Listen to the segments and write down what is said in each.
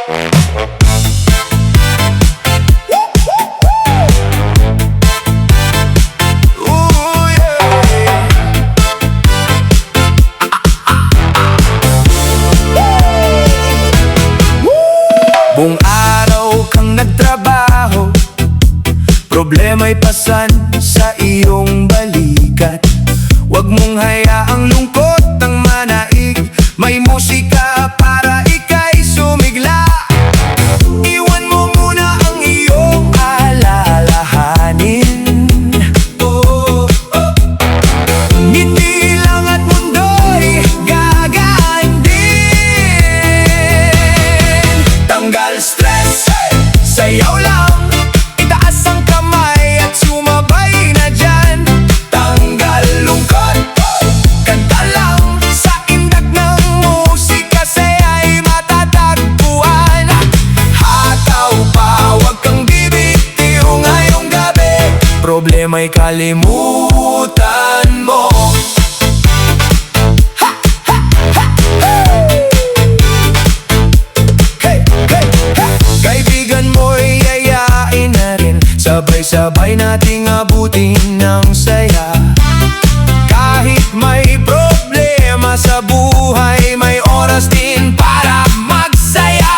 Buong araw kang nagtrabaho, problema'y pasan sa iyong balikat. Huwag mong hayaang lungkot ang manaig, may musika para ika'y sumigla. Iwan mo muna ang iyong alalahanin. Ngiti lang at mundo'y gagaan din. Tanggal stress, sayaw lang, itaas ang kamay at sumabay na dyan. Tanggal lungkot, kanta lang, sa indak ng musika saya'y matatagpuan. Hataw pa, huwag kang bibitiw ngayong gabi, problema'y kalimutan mo. Kaibigan mo'y yayain na rin, sabay-sabay nating abutin ng saya. Kahit may problema sa buhay, may oras din para magsaya.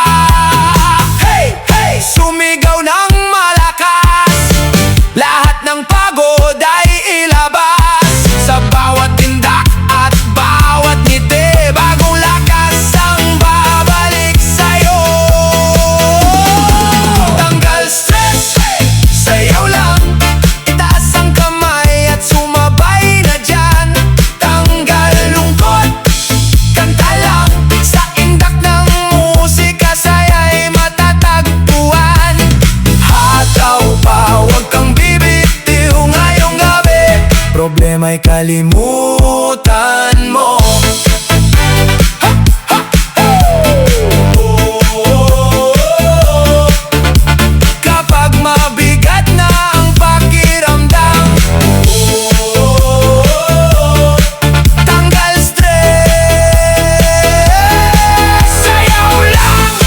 Hey, hey! Sumigaw ng malakas, lahat ng pagod ay ilabas. Sa bawat tindak at bawat ngiti, bagong lakas ang babalik sa'yo. Tanggal stress, sayaw lang, itaas ang kamay at sumabay na dyan. Tanggal lungkot, kanta lang, sa indak ng musika saya'y matatagpuan. Hataw pa, huwag kang bibitiw ngayong gabi, problema'y kalimutan mo. Kapag mabigat na ang pakiramdam, tanggal stress, sayaw lang.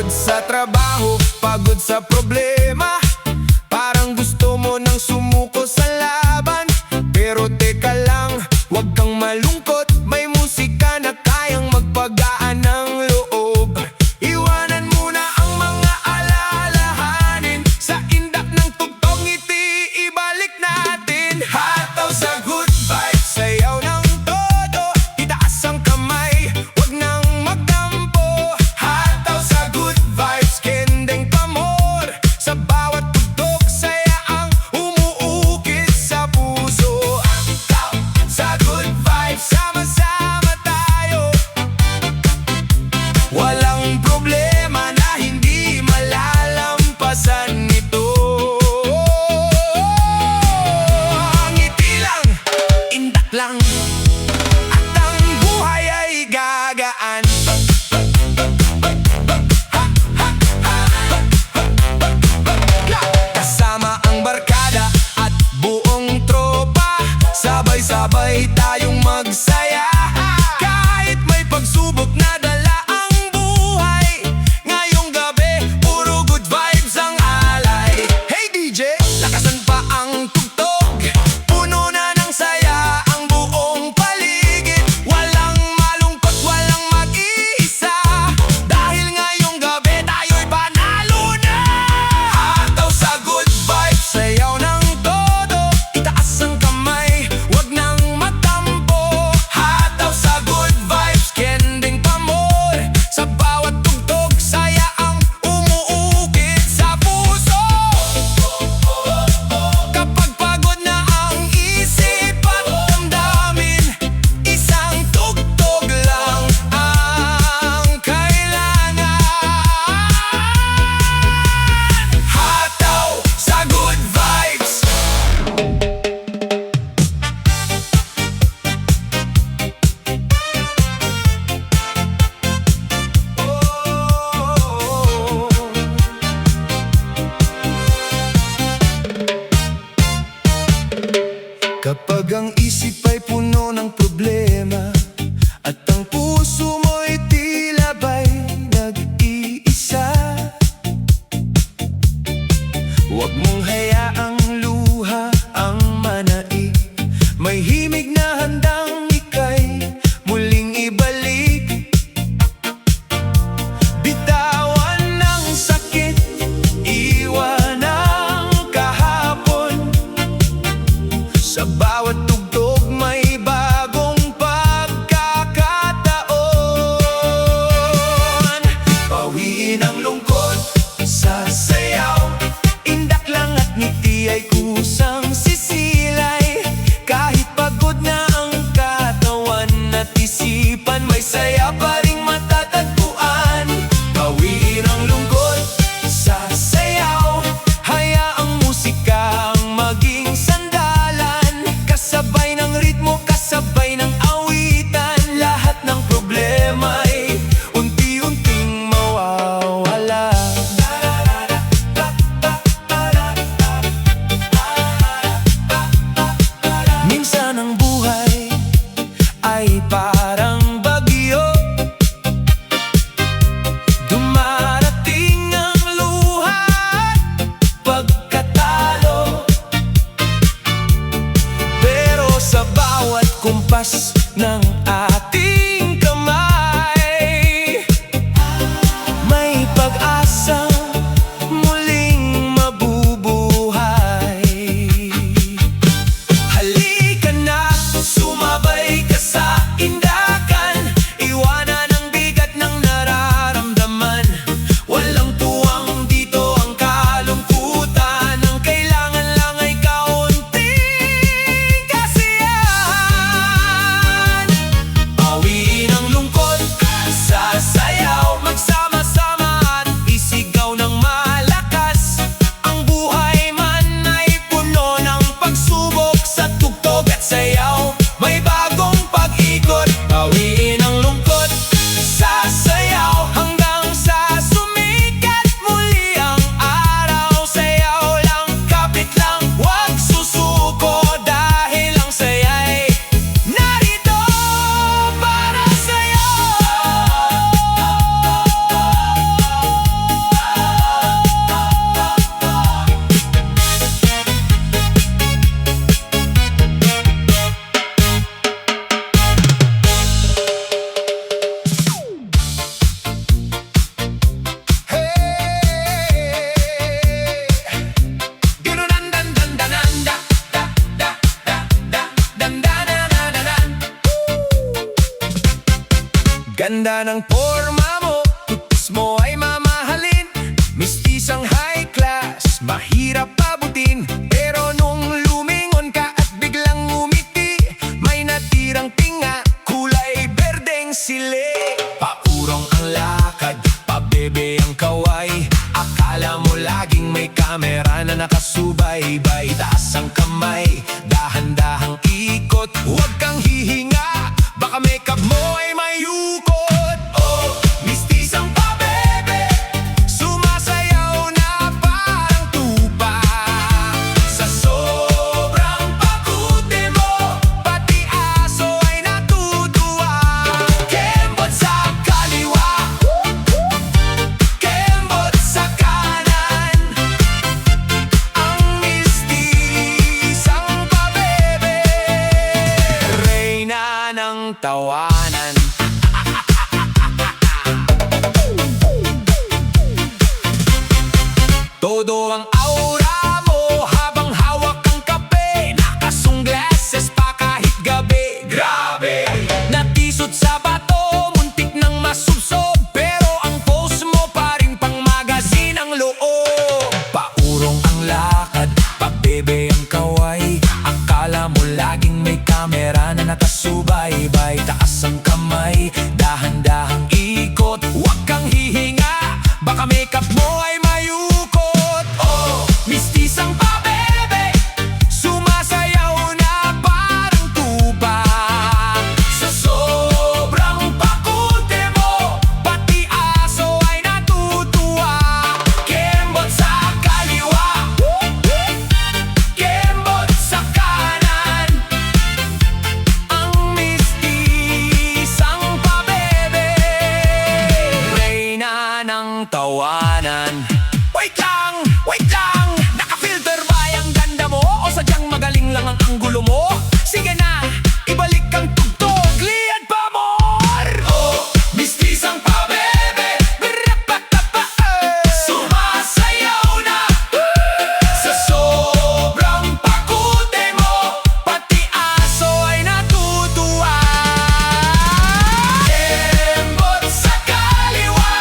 sa trabaho, pagod sa problema, parang gusto mo nang sumuko sa laban. Pero teka lang, wag kang malungkot, may musika na kayang magpagaan ng loob. Iwanan muna ang mga alalahanin, sa indak ng tugtog ngiti ibalik natin. Hataw sa good vibes, sayaw ng todo, itaas ang kamay, wag nang magdampo. Hataw sa good vibes, kendeng pamor, sa ganda ng forma mo, tutis mo ay mamahalin. Mistisang high class, mahirap abutin. Pero nung lumingon ka at biglang ngumiti, may natirang tinga, kulay berdeng sili. Paurong ang lakad, pabebe ang kaway. Akala mo laging may kamera na nakasubaybay. Taas ang kamay, dahan-dahang ikot. Huwag kang hihinga, baka makeup mo ay may ukot. Oh, mistisang pabebe, sumasayaw na parang tupa. Sa sobrang pakute mo, pati aso ay natutuwa. Kembot sa kaliwa, kembot sa kanan. Ang mistisang pabebe, reyna ng tawanan. Todo ang aura mo habang hawak ang kape. Nakasunglasses pa kahit gabi. Grabe! Natisod sa bato, muntik nang masubsob. Pero ang pose mo pa rin pang magazine ang loob. Paurong ang lakad, pabebe ang kaway. Akala mo laging may kamera na nakasubaybay. Taas ang kamay, dahan-dahang ikot. Huwag kang hihinga, baka makeup mo ay may ukot. Oh, mistisang pabebe, sumasayaw na parang tuba. Sa sobrang pakute mo, pati aso ay natutuwa. Kembot sa kaliwa, kembot sa kanan. Ang mistisang pabebe, reyna ng tawanan. Wait lang! Naka-filter ba yung ganda mo? O sadyang magaling lang ang anggulo mo? Sige na, ibalik ang tugtog, liad pa more! Oh, mistisang pabebe, sumasayaw na. Sa sobrang pakute mo, pati aso ay natutuwa. Kembot sa kaliwa,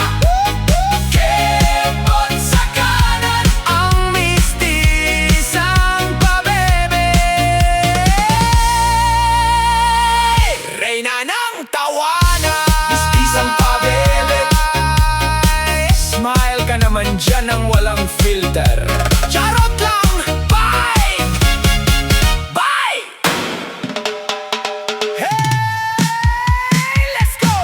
kembot sa kanan. Ang mistisang pabebe, reyna ng tawanan. Mistisang pabebe, smile ka naman dyan ng walang filter. Charot lang! Bye! Bye! Hey, let's go!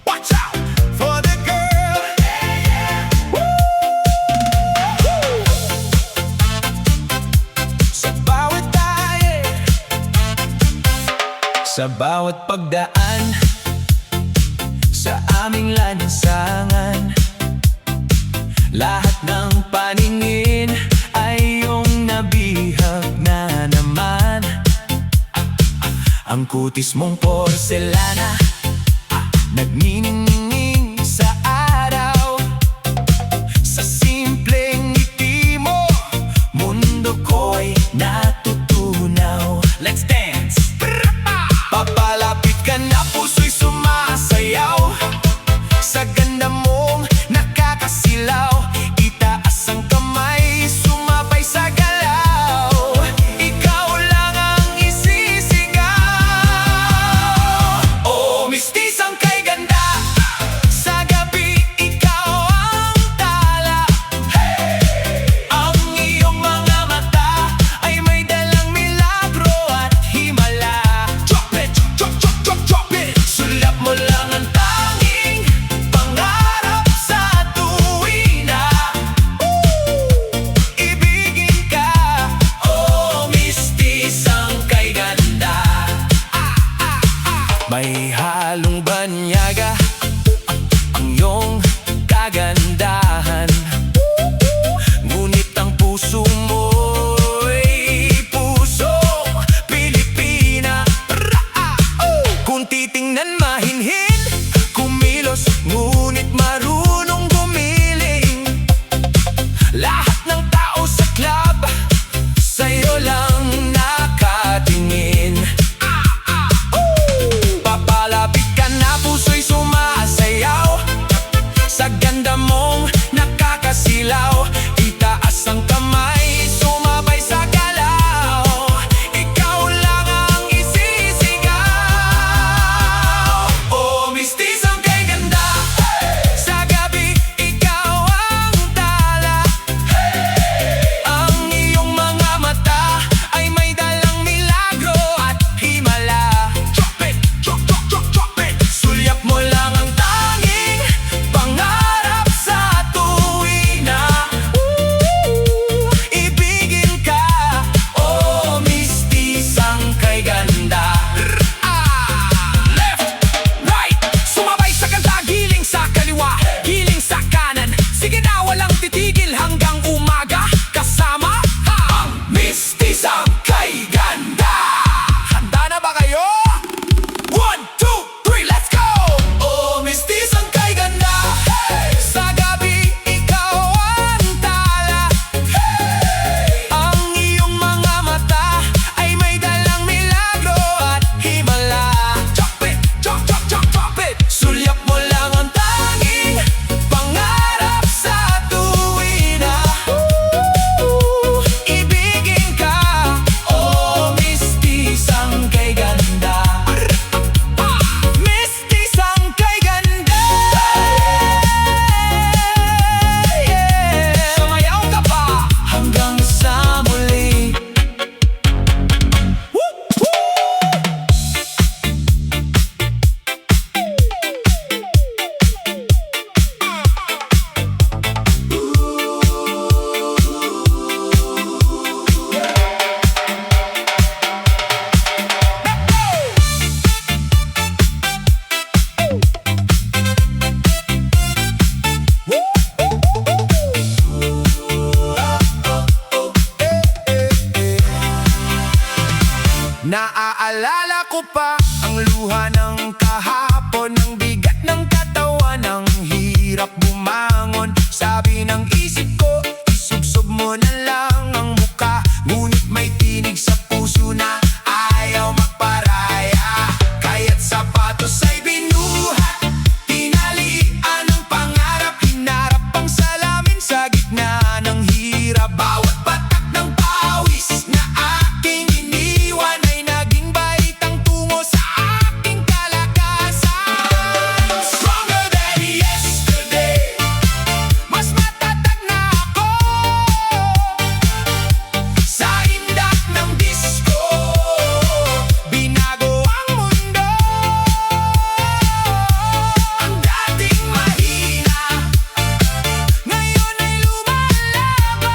Watch out for the girl. Woo! Sa bawat tayo, sa bawat pagdaan, sa aming lansangan, lahat ng paningin ay iyong nabihag na naman. Ang kutis mong porselana, nagniningning sa araw. Sa simpleng ngiti mo, mundo ko'y natutunaw. Let's dance! Papalapit ka na, puso'y sumasayaw. Sa ganda mong nakakasilaw, itaas ang kamay, sumabay sa galaw. Ikaw lang ang isisigaw. Oh, mistisang kay ganda, sa gabi ikaw ang tala. Hey! Ang iyong mga mata ay may dalang milagro at himala. Drop it, drop, drop, drop, drop it. Sulap mo lang ang tanging pangarap sa tuwina. Ibigin ka, oh, mistisang kay ganda. May halong banyaga ang iyong kagandahan. Ngunit ang puso mo'y pusong Pilipina. Kung titingnan mahinhin, kumilos, ngunit marunong gumiling. Lahat ng tao sa club, sa'yo lang nakatingin. Papalapit ka ko pa ang luha ng kahapon, ang bigat ng katawan, ang hirap bumangon. Sabi ng isip ko, isubsob mo na lang ang muka, ngunit may tinig sa puso na ayaw magparaya. Kaya't sapatos ay binuhat, tinalian ang pangarap, hinarap ang salamin sa gitna ng hirap. Bawat patak ng pawis na aking iniwan ay naging baitang tungo sa aking kalakasan. Stronger than yesterday, mas matatag na ako sa indak ng disco. Binago ang mundo, ang dating mahina ngayon ay lumalaban.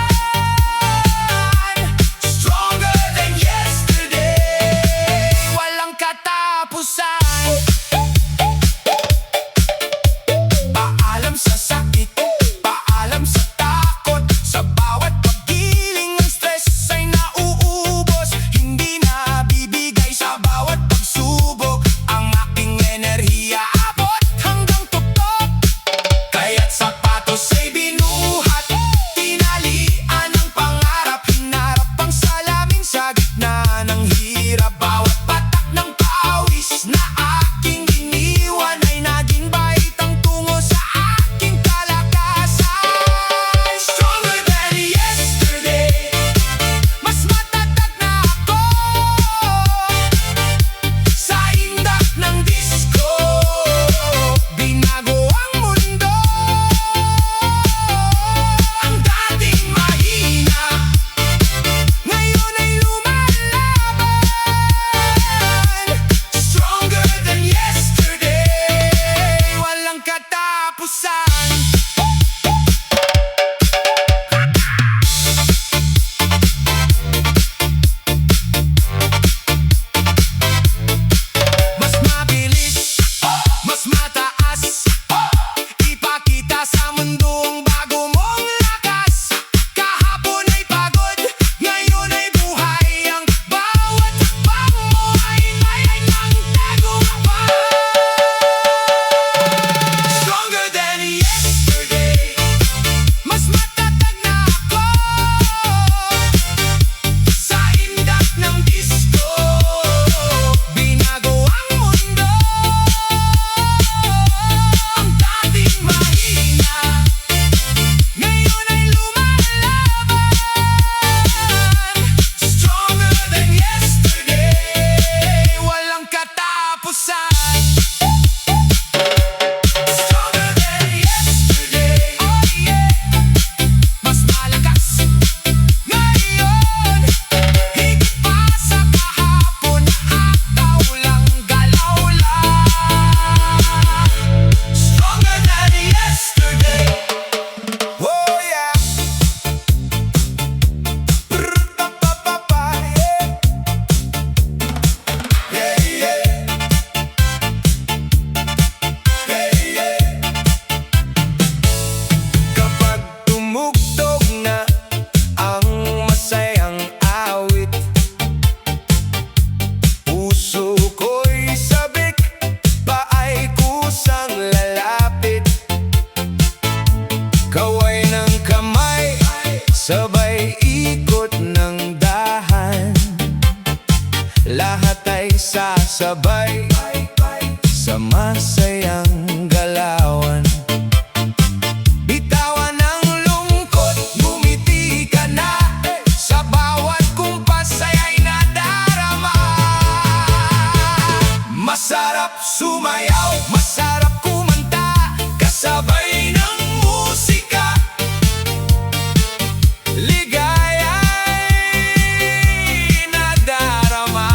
Stronger than yesterday, walang katapusan. Paalam sa sakit, paalam sa takot, sa bawat paggiling ng stress ay nauubos. Hindi nabibigay sa bawat pagsubok, ang aking enerhiya abot hanggang tuktok. Kaya't sapatos ay binuhat, tinalian ang pangarap, hinarap ang salamin sa gitna ng hirap. Bawat patak ng pawis na aking iniwan ay naging baitang tungo sa aking kalakasan. Stronger than yesterday, mas matatag na ako sa indak ng disco. Binago ang mundo, ang dating mahina ngayon ay lumalaban. Stronger than yesterday, walang katapusan. Mas mabilis, mas mataas, ipakita sa mundo ang bago mong lakas. Kahapon ay pagod, ngayon ay buhay, ang bawat hakbang mo ay ng tagumpay. Stronger than yesterday, mas matatag na ako sa indak ng disco. Binago ang mundo, ang dating mahina ngayon ay lumalaban. Stronger than yesterday, walang katapusan. Stronger than yesterday, oh yeah, mas malakas ngayon, higit pa sa kahapon, hataw lang, galaw lang. Stronger than yesterday, oh yeah. Brr-pa-pa-pa-pa, yeah. Yeah, yeah. Yeah, yeah. Kapag tumugtog na ang masayang awit, puso ko'y sabik, paay kusang lalapit. Kaway ng kamay, sabay ikot ng dahan, lahat ay sasabay sa masayang galawan. Bitawan ang lungkot, ngumiti ka na, sa bawat kumpas ay nadarama. Masarap sumayaw, masarap kumanta, kasabay ng musika. Ligaya'y nadarama.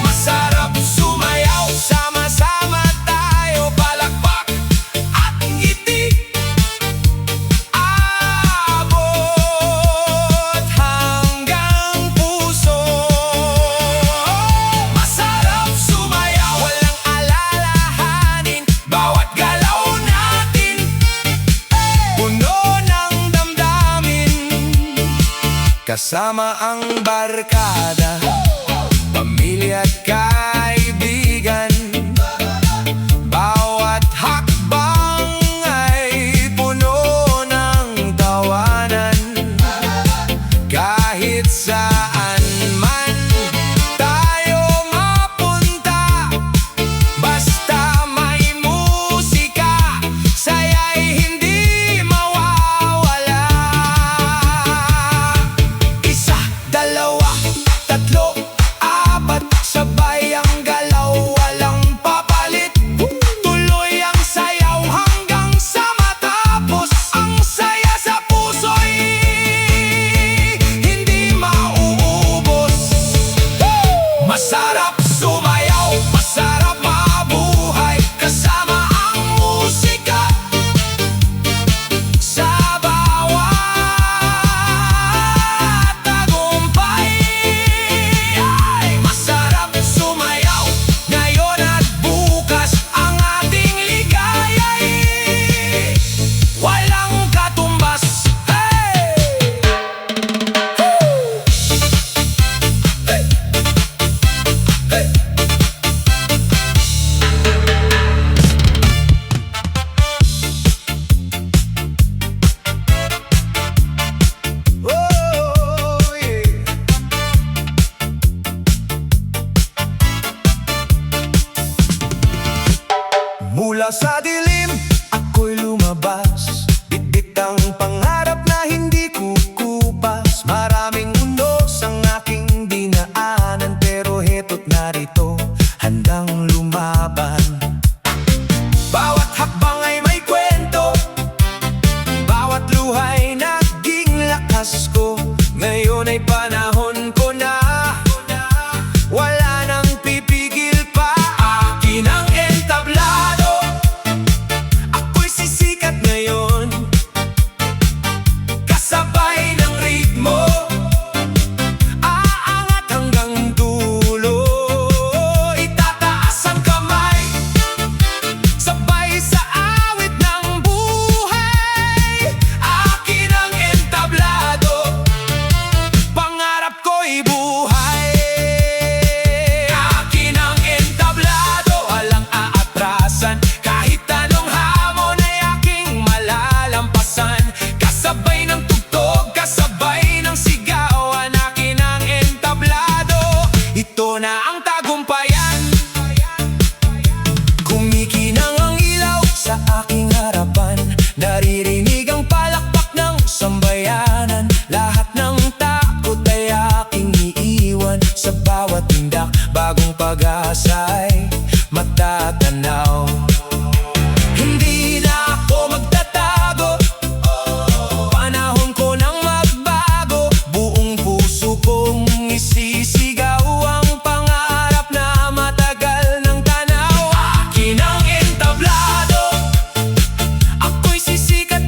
Masarap sumayaw, sama-sama tayo, palakpak at ngiti. Abot hanggang puso. Masarap sumayaw, walang alalahanin, bawat galaw natin puno ng damdamin. Kasama ang barkada, pamilya at kaibigan. Bawat hakbang ay puno ng tawanan. Kahit saan man tayo mapunta, basta may musika, saya'y hindi mawawala. Isa, dalawa, tatlo, apat, sabay ang galaw, walang papalit. Tuloy ang sayaw hanggang sa matapos. Ang saya sa puso'y hindi mauubos. Masarap sumayaw, masarap mabuhay, kasama ang musika. Sa bawat tagumpay ay masarap sumayaw. Ngayon at bukas ang ating ligaya'y walang katumbas. Hey! Hey! Hey! Oh, yeah. Mula sa dilim, ako'y lumabas. Bitbit ang pangarap na hindi kukupas. Maraming unos ang aking dinaanan, pero heto't narito, handang lumaban. Bawat hakbang ay may kwento, bawat luha'y naging lakas ko. Ngayon ay panahon ko na, wala nang pipigil pa. Akin ang entablado, ako'y sisikat ngayon. Kasabay ng ritmo, aangat hanggang dulo. Itataas ang kamay, sabay sa awit ng buhay. Akin ang entablado, pangarap ko'y buhay. Akin ang entablado, walang aatrasan. Kahit anong hamon ay aking malalampasan. Kasabay ng tugtog, kasabay ng sigawan. Akin ang entablado, ito na ang tagumpayan. Kumikinang ang ilaw sa aking harapan. Naririnig ang palakpak ng sambayanan. Lahat ng takot ay aking iiwan. Sa bawat tindak, bagong pag-asa'y matatanaw. Hindi na ako magtatago, panahon ko nang magbago. Buong puso kong isisigaw ang pangarap na matagal ng tanaw. Akin ang entablado, ako'y sisikat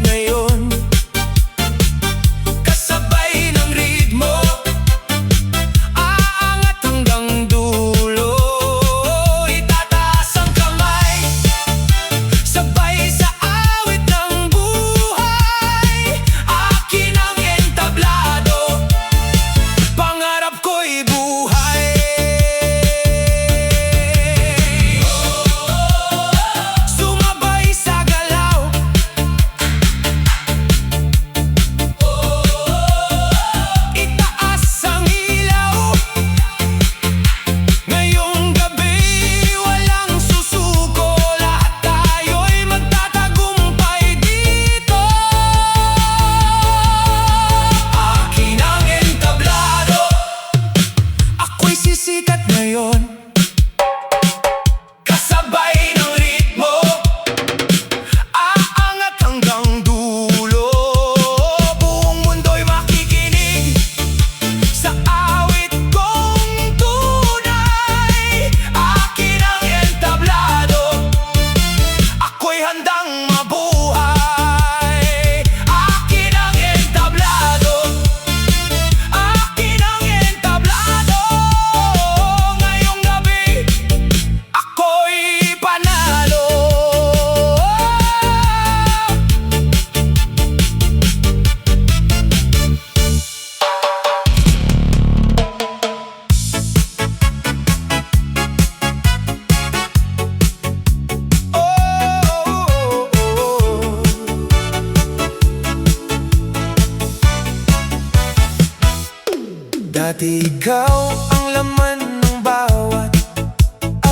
Dati ikaw ang laman ng bawat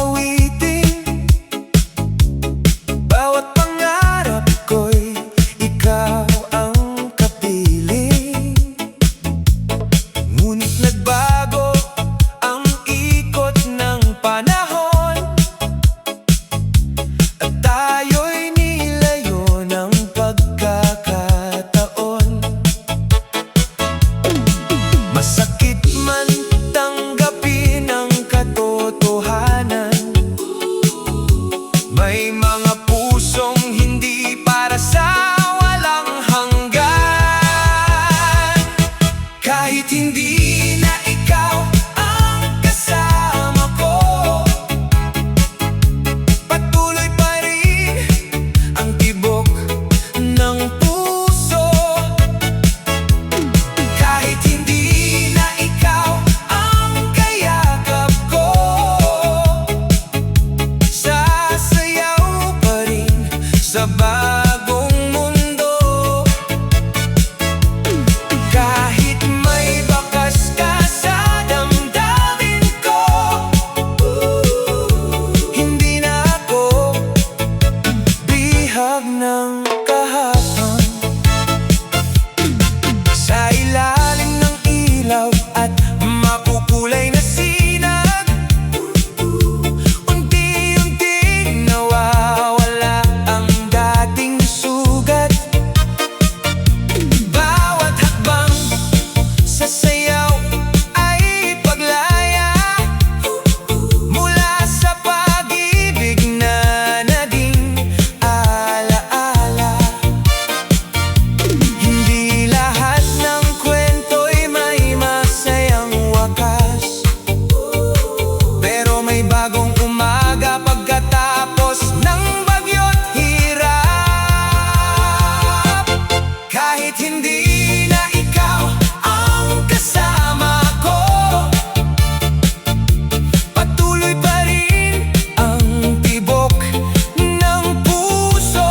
awitin, bawat pangarap ko'y ikaw ang kapiling. Ngunit nagbago ang ikot ng panahon, at tayo'y nilayo ng pagkakataon. Masakit man tanggapin ang katotohanan, may mga pusong hindi para sa walang hanggan. Kahit hindi na ikaw ang kasama ko, patuloy pa rin ang tibok ng puso. Kahit hindi na ikaw ang kayakap ko, sasayaw pa rin sa bagong mundo. Kahit may bakas ka sa damdamin ko, hindi na ako bihag ng kahapon. Sa ilalim ng ilaw at makukulay na sinag, unti-unting nawawala ang dating sugat. Bawat hakbang sa sayaw ay paglaya mula sa pag-ibig na naging alaala. Hindi lahat ng kwento'y may masayang wakas, pero may bagong umaga pagkatapos ng bagyo't hirap. Kahit hindi na ikaw ang kasama ko, patuloy pa rin ang tibok ng puso.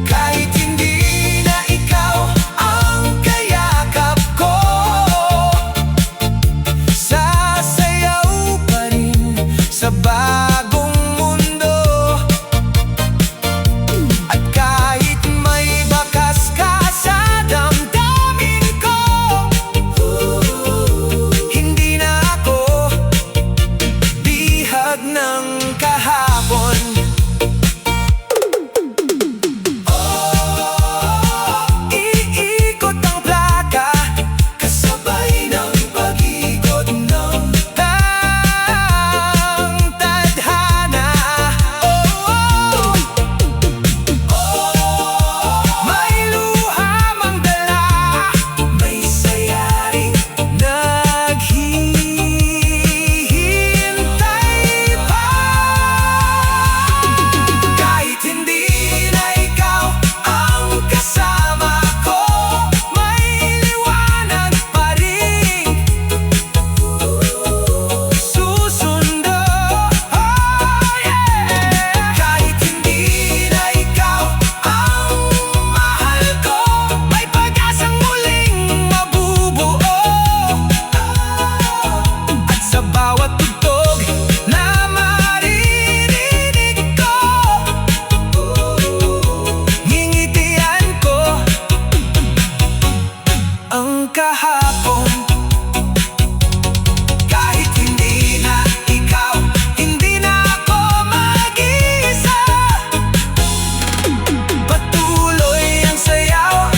Kahit hindi na ikaw ang kayakap ko, sasayaw pa rin sa bagong mundo. At kahit may bakas ka sa damdamin ko, hindi na ako bihag ng kahapon. Iikot ang plaka kasabay ng pag-ikot ng tadhana. May luha mang dala, may saya ring naghihintay pa. Kahit hindi na ikaw ang kasama ko, may liwanag pa rin susundo. Kahit hindi na ikaw ang mahal ko, may pag-asang muling mabubuo. At sa bawat tugtog na maririnig ko, ngingitian ko ang kahapon. Kahit hindi na ikaw, hindi na ako mag-isa. Patuloy ang sayaw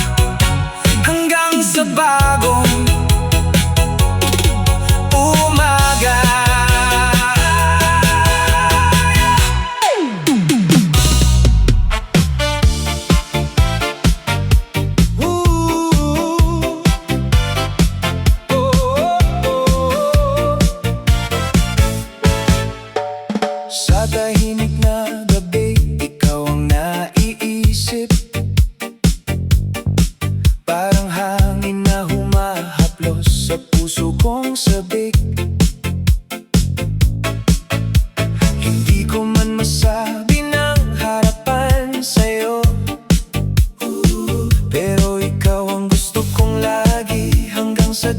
hanggang sa bagong umaga. Sa tahimik na gabi, ikaw ang naiisip, parang hangin na humahaplos sa puso kong sabik. Hindi ko man masabi ng harapan sa'yo, pero ikaw ang gusto kong lagi hanggang sa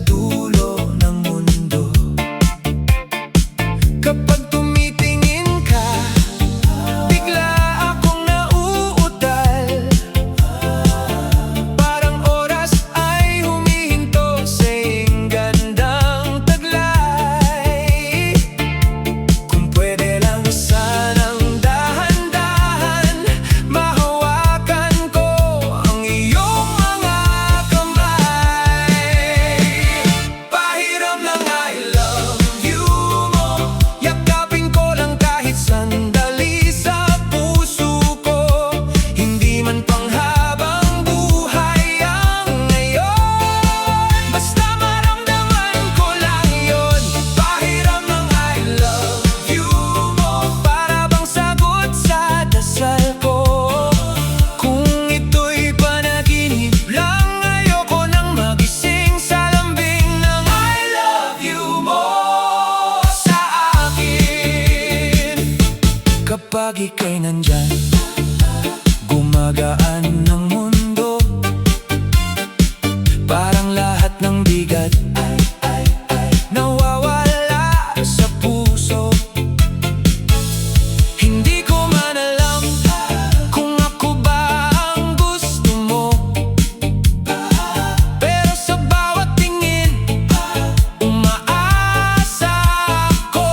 kapag ika'y nandyan, gumagaan ng mundo. Parang lahat ng bigat ay nawawala sa puso. Hindi ko man alam kung ako ba ang gusto mo, pero sa bawat tingin umaasa ako.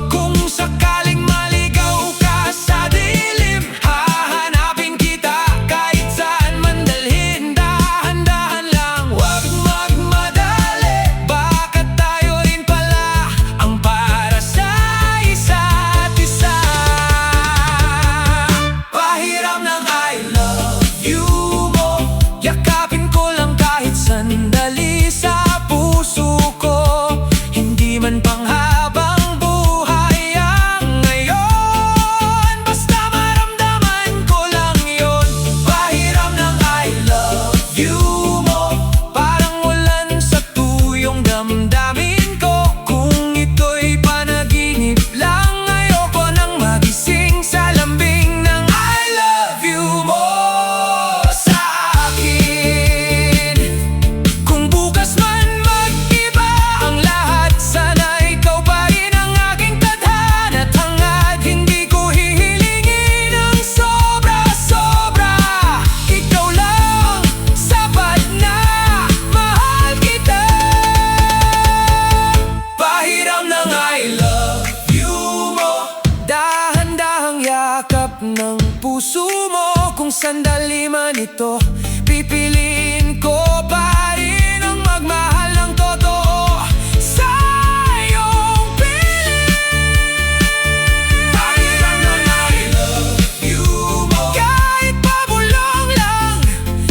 Kung sakaling maligaw ka sa dilim, hahanapin kita kahit saan man dalhin. Dahan-dahan lang, wag magmadali, baka tayo rin pala ang para sa isa't isa. Pahiram ng I love you mo, yakapin ko lang kahit sandali sa puso ko. Hindi man panghabang buhay ang ngayon, basta maramdaman ko lang yun. Pahiram ng I love you mo, parang ulan sa tuyong damdamin ko. Kung ito'y panaginip lang, ayoko nang magising sa lambing ng I love you mo sa akin. Kung bukas man mag-iba ang lahat, sana ikaw pa rin ang aking tadhana at hangad. Hindi ko hihilingin ang sobra-sobra, ikaw lang sapat na mahal kita. Pahiram ng I love you mo, dahan-dahang yakap ng puso mo. Kung sandali man ito, pipiliin ko pa rin ang magmahal ng totoo sa iyong piling. Pahiram ng I love you mo, kahit pabulong lang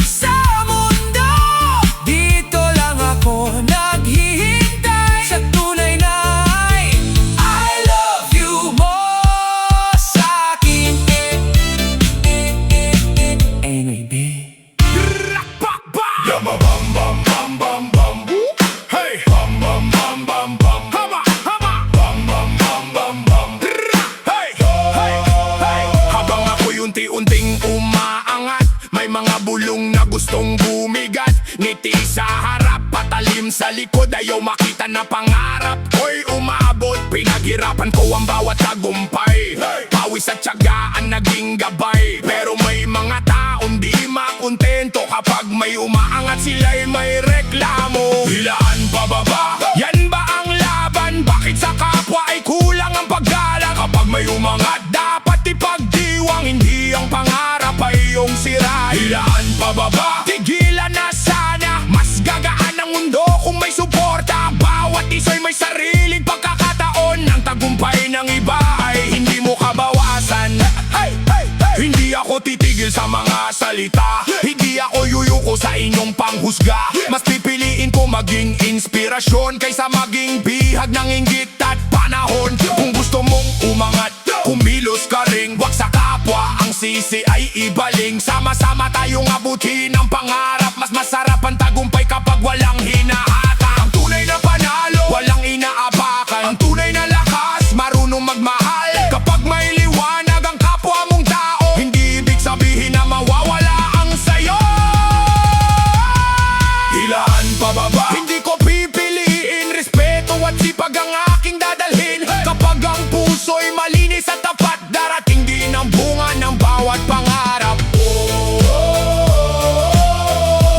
sa mundo, dito lang ako naghihintay sa tunay na I love you mo sa akin. Baby, Yama bam bam bam bam bam. Hey, bam bam bam bam bam. Hama hama. Bam bam bam bam bam. Hey, hey, hey. Habang ako'y unti-unting umaangat, may mga bulong na gustong bumigat. Ngiti sa harap, patalim sa likod, ayaw makita na pangarap ko'y umabot. Pinaghirapan ko ang bawat tagumpay, pawis at tiyaga ang naging gabay. Pero may mga taong di makontento kapag may umaangat, sila'y may reklamo. Hilaan pababa, yan ba ang laban? Bakit sa kapwa ay kulang ang paggala? Kapag may umangat, dapat ipagdiwang, hindi ang pangarap ay iyong sira. Hilaan pababa, tigilan na sana, mas gagaan ang mundo kung may suporta. Bawat isa'y may sariling pagkakataon, ang tagumpay ng iba ay hindi mo kabawasan. Hindi ako titigil sa mga salita, hindi ako yuyuko sa inyong panghusga. Mas pipiliin ko maging inspirasyon kaysa maging bihag ng inggit at panahon. Kung gusto mong umangat, kumilos ka ring, wag sa kapwa ang sisi ay ibaling. Sama-sama tayong abutin ang pangarap, mas masarap ang tagumpay kapag walang hinahata. Ang tunay na panalo, walang inaapakan. Ang tunay na lakas, marunong magmahal. Kapag may liwanag ang kapwa mong tao, hindi ibig sabihin na mawawala ang sayo. Hilaan pababa, hindi ko pipiliin, respeto at sipag ang aking dadalhin. Kapag ang puso'y malinis at tapat, darating din ang bunga ng bawat pangarap.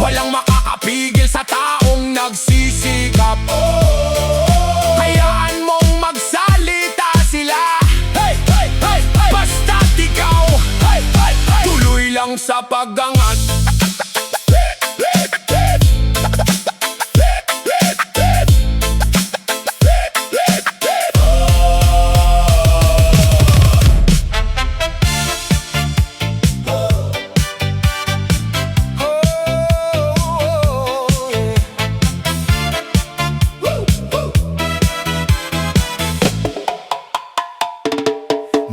Walang makakapigil sa taong nagsisikap. Hayaan mong magsalita sila, basta't ikaw tuloy lang sa pag-angat.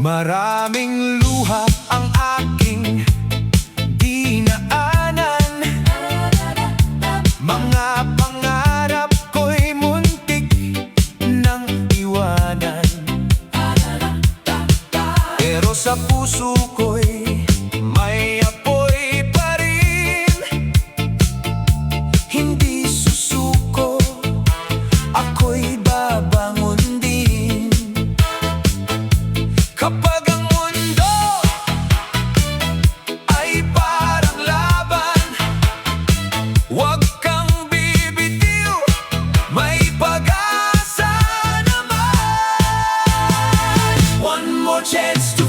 maraming luha ang aking dinaanan. Mga pangarap ko'y muntik nang iwanan. sa puso ko'y may apoy pa rin. Hindi susuko, ako'y babangon din. Kapag ang mundo ay parang laban, huwag kang bibitiw, may pag-asa naman. One more chance to